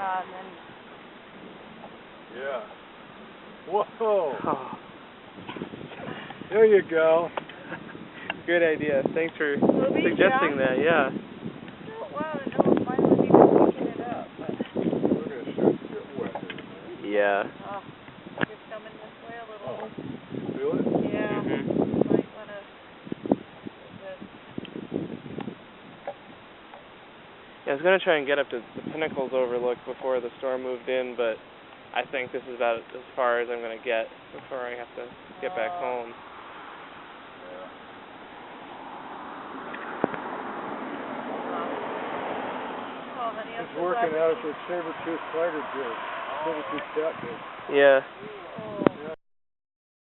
And then... Yeah. Whoa! Oh. There you go. Good idea. Thanks for suggesting that, yeah. Oh, wow, the nose finally even picking it up. But... We're going to start to get wet here in a minute. Yeah. Oh, it's coming this way a little. Oh, feel it? Yeah. Mm-hmm. Might want to... Yeah, I was going to try and get up to the Pinnacles overlook before the storm moved in, but I think this is about as far as I'm going to get before I have to get back home. It's working out at the saber-tooth tiger jig. Saber-tooth cat jig. Yeah. Oh.